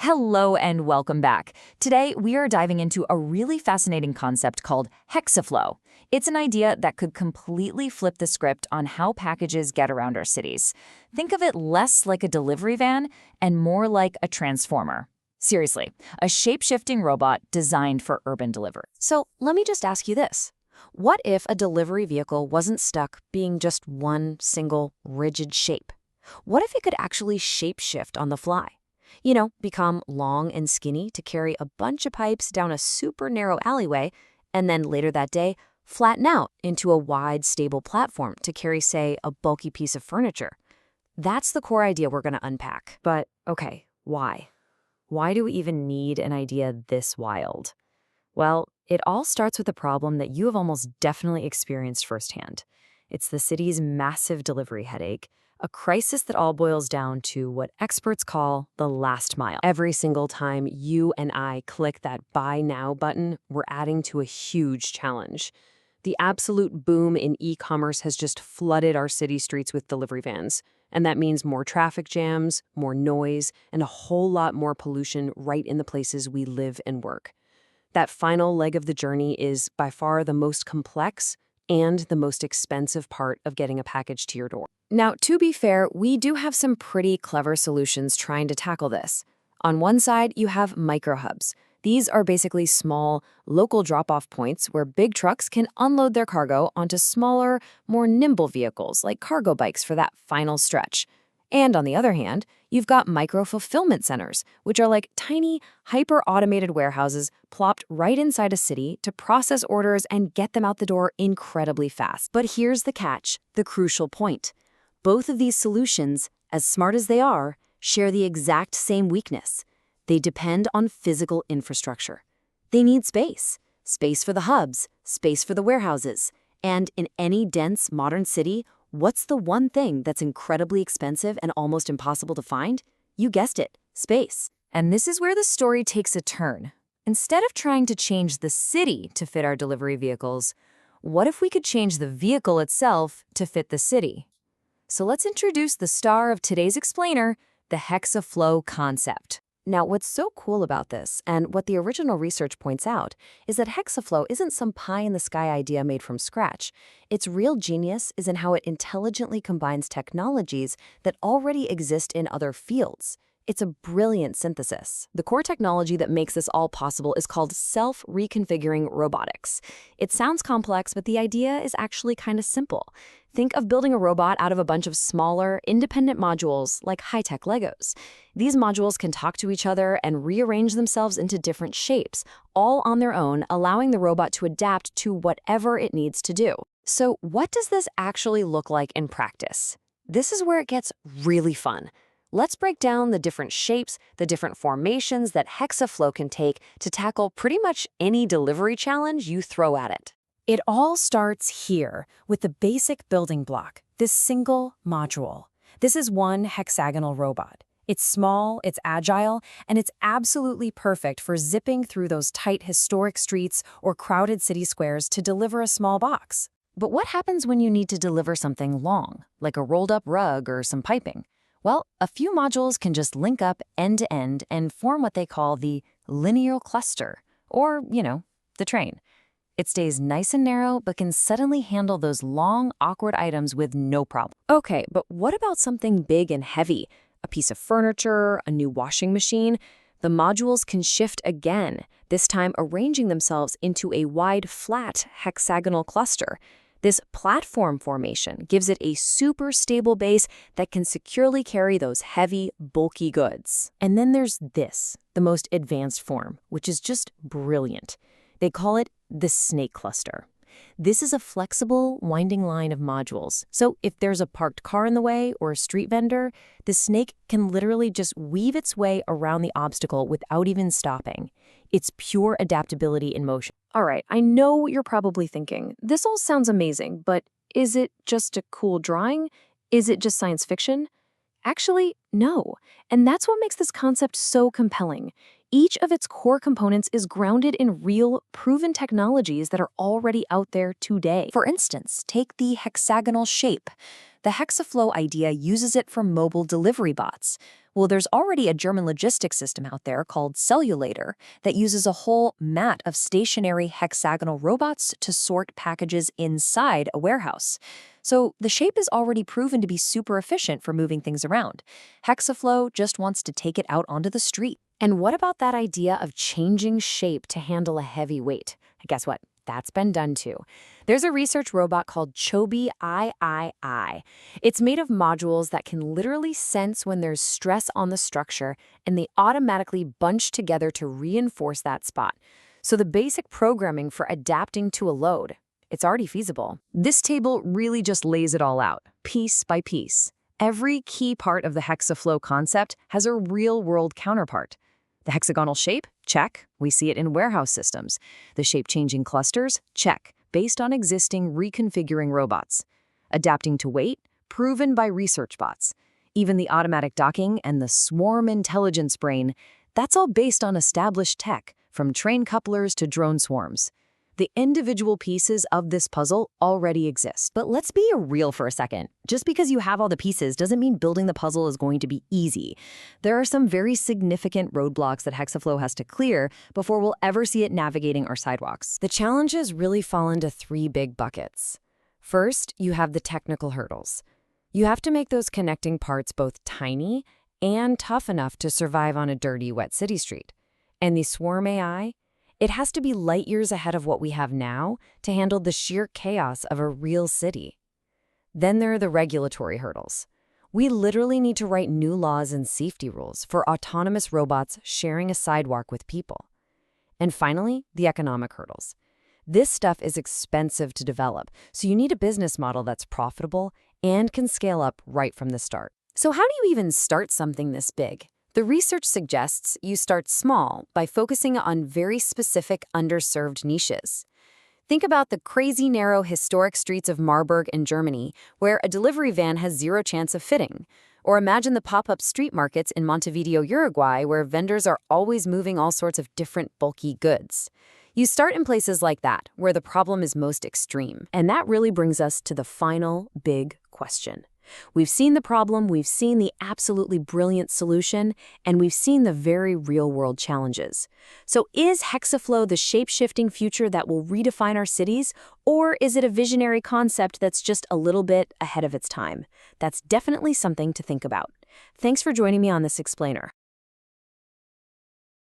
Hello and welcome back. Today, we are diving into a really fascinating concept called Hexa-Flow. It's an idea that could completely flip the script on how packages get around our cities. Think of it less like a delivery van and more like a transformer. Seriously, a shape-shifting robot designed for urban delivery. So let me just ask you this. What if a delivery vehicle wasn't stuck being just one single rigid shape? What if it could actually shape-shift on the fly? Become long and skinny to carry a bunch of pipes down a super narrow alleyway, and then later that day, flatten out into a wide, stable platform to carry, say, a bulky piece of furniture. That's the core idea we're going to unpack. But, okay, why? Why do we even need an idea this wild? Well, it all starts with a problem that you have almost definitely experienced firsthand. It's the city's massive delivery headache, a crisis that all boils down to what experts call the last mile. Every single time you and I click that Buy Now button, we're adding to a huge challenge. The absolute boom in e-commerce has just flooded our city streets with delivery vans. And that means more traffic jams, more noise, and a whole lot more pollution right in the places we live and work. That final leg of the journey is by far the most complex and the most expensive part of getting a package to your door. Now, to be fair, we do have some pretty clever solutions trying to tackle this. On one side, you have microhubs. These are basically small, local drop-off points where big trucks can unload their cargo onto smaller, more nimble vehicles like cargo bikes for that final stretch. And on the other hand, you've got micro-fulfillment centers, which are like tiny, hyper-automated warehouses plopped right inside a city to process orders and get them out the door incredibly fast. But here's the catch, the crucial point. Both of these solutions, as smart as they are, share the exact same weakness. They depend on physical infrastructure. They need space. Space for the hubs, space for the warehouses. And in any dense modern city, what's the one thing that's incredibly expensive and almost impossible to find? You guessed it, space. And this is where the story takes a turn. Instead of trying to change the city to fit our delivery vehicles, what if we could change the vehicle itself to fit the city? So let's introduce the star of today's explainer, the Hexa-Flow concept. Now, what's so cool about this, and what the original research points out, is that Hexa-Flow isn't some pie-in-the-sky idea made from scratch. Its real genius is in how it intelligently combines technologies that already exist in other fields. It's a brilliant synthesis. The core technology that makes this all possible is called self-reconfiguring robotics. It sounds complex, but the idea is actually kind of simple. Think of building a robot out of a bunch of smaller, independent modules like high-tech Legos. These modules can talk to each other and rearrange themselves into different shapes, all on their own, allowing the robot to adapt to whatever it needs to do. So what does this actually look like in practice? This is where it gets really fun. Let's break down the different shapes, the different formations that Hexa-Flow can take to tackle pretty much any delivery challenge you throw at it. It all starts here with the basic building block, this single module. This is one hexagonal robot. It's small, it's agile, and it's absolutely perfect for zipping through those tight historic streets or crowded city squares to deliver a small box. But what happens when you need to deliver something long, like a rolled-up rug or some piping? Well, a few modules can just link up end-to-end and form what they call the linear cluster, or, the train. It stays nice and narrow, but can suddenly handle those long, awkward items with no problem. Okay, but what about something big and heavy? A piece of furniture, a new washing machine? The modules can shift again, this time arranging themselves into a wide, flat hexagonal cluster. This platform formation gives it a super stable base that can securely carry those heavy, bulky goods. And then there's this, the most advanced form, which is just brilliant. They call it the snake cluster. This is a flexible, winding line of modules. So if there's a parked car in the way or a street vendor, the snake can literally just weave its way around the obstacle without even stopping. It's pure adaptability in motion. All right, I know what you're probably thinking. This all sounds amazing, but is it just a cool drawing? Is it just science fiction? Actually, no. And that's what makes this concept so compelling. Each of its core components is grounded in real, proven technologies that are already out there today. For instance, take the hexagonal shape. The Hexa-Flow idea uses it for mobile delivery bots. Well, there's already a German logistics system out there called Cellulator that uses a whole mat of stationary hexagonal robots to sort packages inside a warehouse. So the shape is already proven to be super efficient for moving things around. Hexa-Flow just wants to take it out onto the street. And what about that idea of changing shape to handle a heavy weight? Guess what? That's been done too. There's a research robot called Chobi III. It's made of modules that can literally sense when there's stress on the structure, and they automatically bunch together to reinforce that spot. So the basic programming for adapting to a load, it's already feasible. This table really just lays it all out, piece by piece. Every key part of the Hexa-Flow concept has a real-world counterpart. The hexagonal shape? Check. We see it in warehouse systems. The shape-changing clusters? Check, based on existing reconfiguring robots. Adapting to weight? Proven by research bots. Even the automatic docking and the swarm intelligence brain, that's all based on established tech, from train couplers to drone swarms. The individual pieces of this puzzle already exist. But let's be real for a second. Just because you have all the pieces doesn't mean building the puzzle is going to be easy. There are some very significant roadblocks that Hexa-Flow has to clear before we'll ever see it navigating our sidewalks. The challenges really fall into 3 big buckets. First, you have the technical hurdles. You have to make those connecting parts both tiny and tough enough to survive on a dirty, wet city street. And the swarm AI? It has to be light years ahead of what we have now to handle the sheer chaos of a real city. Then there are the regulatory hurdles. We literally need to write new laws and safety rules for autonomous robots sharing a sidewalk with people. And finally, the economic hurdles. This stuff is expensive to develop, so you need a business model that's profitable and can scale up right from the start. So how do you even start something this big? The research suggests you start small by focusing on very specific underserved niches. Think about the crazy narrow historic streets of Marburg in Germany, where a delivery van has 0 chance of fitting. Or imagine the pop-up street markets in Montevideo, Uruguay, where vendors are always moving all sorts of different bulky goods. You start in places like that, where the problem is most extreme. And that really brings us to the final big question. We've seen the problem, we've seen the absolutely brilliant solution, and we've seen the very real-world challenges. So is Hexa-Flow the shape-shifting future that will redefine our cities, or is it a visionary concept that's just a little bit ahead of its time? That's definitely something to think about. Thanks for joining me on this explainer.